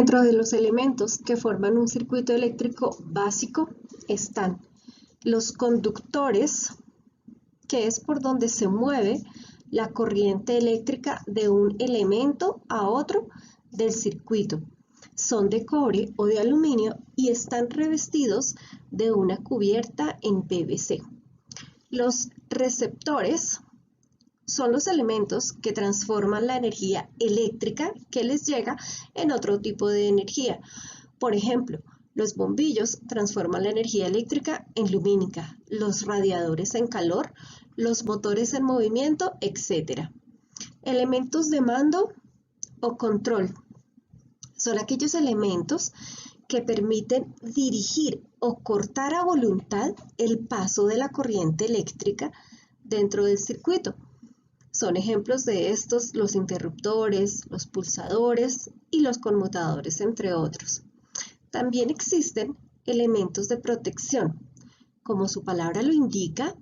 Dentro de los elementos que forman un circuito eléctrico básico están los conductores, que es por donde se mueve la corriente eléctrica de un elemento a otro del circuito. Son de cobre o de aluminio y están revestidos de una cubierta en PVC. Los receptores son los elementos que transforman la energía eléctrica que les llega en otro tipo de energía. Por ejemplo, los bombillos transforman la energía eléctrica en lumínica, los radiadores en calor, los motores en movimiento, etc. Elementos de mando o control son aquellos elementos que permiten dirigir o cortar a voluntad el paso de la corriente eléctrica dentro del circuito. Son ejemplos de estos los interruptores, los pulsadores y los conmutadores, entre otros. También existen elementos de protección. Como su palabra lo indica,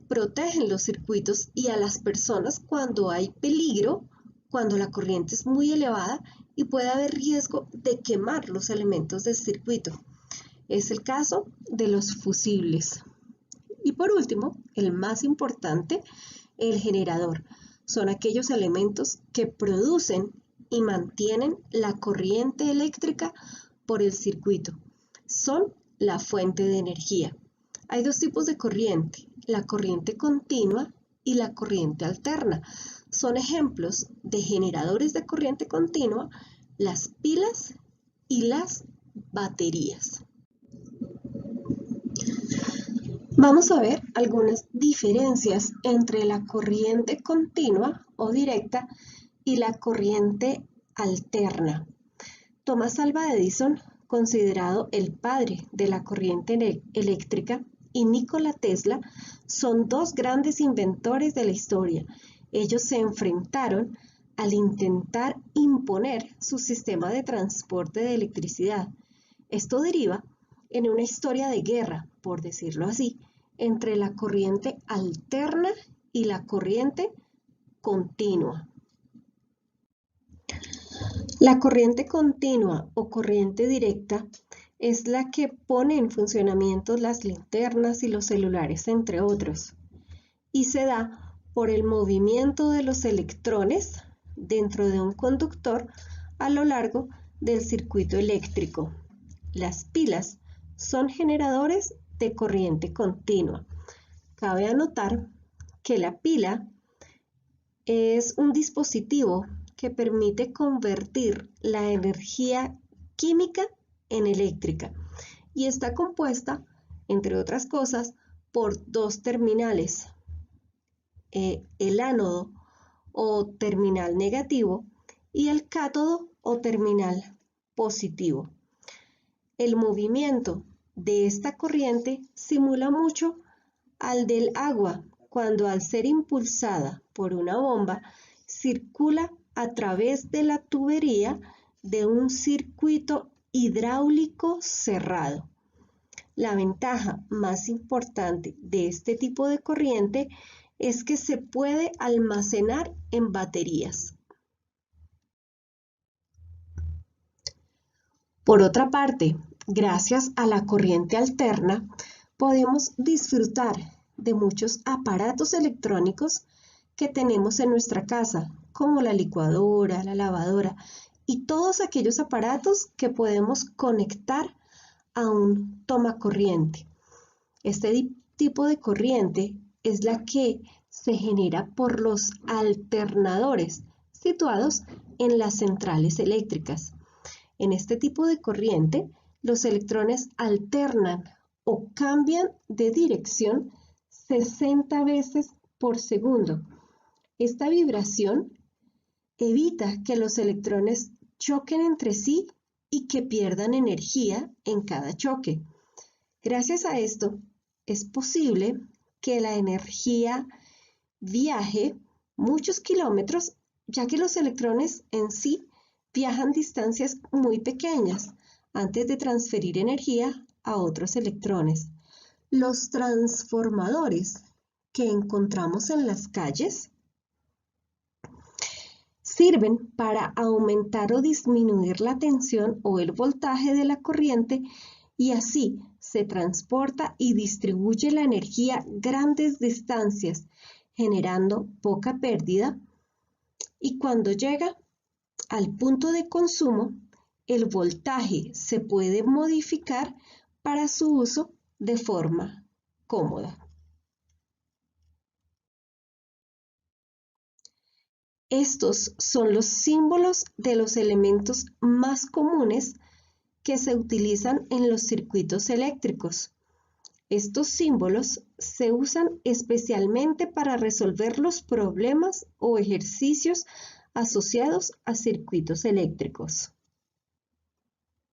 protegen los circuitos y a las personas cuando hay peligro, cuando la corriente es muy elevada y puede haber riesgo de quemar los elementos del circuito. Es el caso de los fusibles. Y por último, el más importante, el generador. Son aquellos elementos que producen y mantienen la corriente eléctrica por el circuito. Son la fuente de energía. Hay dos tipos de corriente, la corriente continua y la corriente alterna. Son ejemplos de generadores de corriente continua, las pilas y las baterías. Vamos a ver algunas diferencias entre la corriente continua o directa y la corriente alterna. Thomas Alva Edison, considerado el padre de la corriente eléctrica, y Nikola Tesla son dos grandes inventores de la historia. Ellos se enfrentaron al intentar imponer su sistema de transporte de electricidad. Esto deriva en una historia de guerra, por decirlo así, entre la corriente alterna y la corriente continua. La corriente continua o corriente directa es la que pone en funcionamiento las linternas y los celulares, entre otros, y se da por el movimiento de los electrones dentro de un conductor a lo largo del circuito eléctrico. Las pilas son generadores de corriente continua. Cabe anotar que la pila es un dispositivo que permite convertir la energía química en eléctrica y está compuesta, entre otras cosas, por dos terminales, el ánodo o terminal negativo y el cátodo o terminal positivo. El movimiento de esta corriente simula mucho al del agua cuando, al ser impulsada por una bomba, circula a través de la tubería de un circuito hidráulico cerrado. La ventaja más importante de este tipo de corriente es que se puede almacenar en baterías. Por otra parte, gracias a la corriente alterna, podemos disfrutar de muchos aparatos electrónicos que tenemos en nuestra casa, como la licuadora, la lavadora y todos aquellos aparatos que podemos conectar a un tomacorriente. Este tipo de corriente es la que se genera por los alternadores situados en las centrales eléctricas. En este tipo de corriente, los electrones alternan o cambian de dirección 60 veces por segundo. Esta vibración evita que los electrones choquen entre sí y que pierdan energía en cada choque. Gracias a esto, es posible que la energía viaje muchos kilómetros, ya que los electrones en sí viajan distancias muy pequeñas antes de transferir energía a otros electrones. Los transformadores que encontramos en las calles Sirven para aumentar o disminuir la tensión o el voltaje de la corriente y así se transporta y distribuye la energía grandes distancias, generando poca pérdida. Y cuando llega al punto de consumo, el voltaje se puede modificar para su uso de forma cómoda. Estos son los símbolos de los elementos más comunes que se utilizan en los circuitos eléctricos. Estos símbolos se usan especialmente para resolver los problemas o ejercicios asociados a circuitos eléctricos.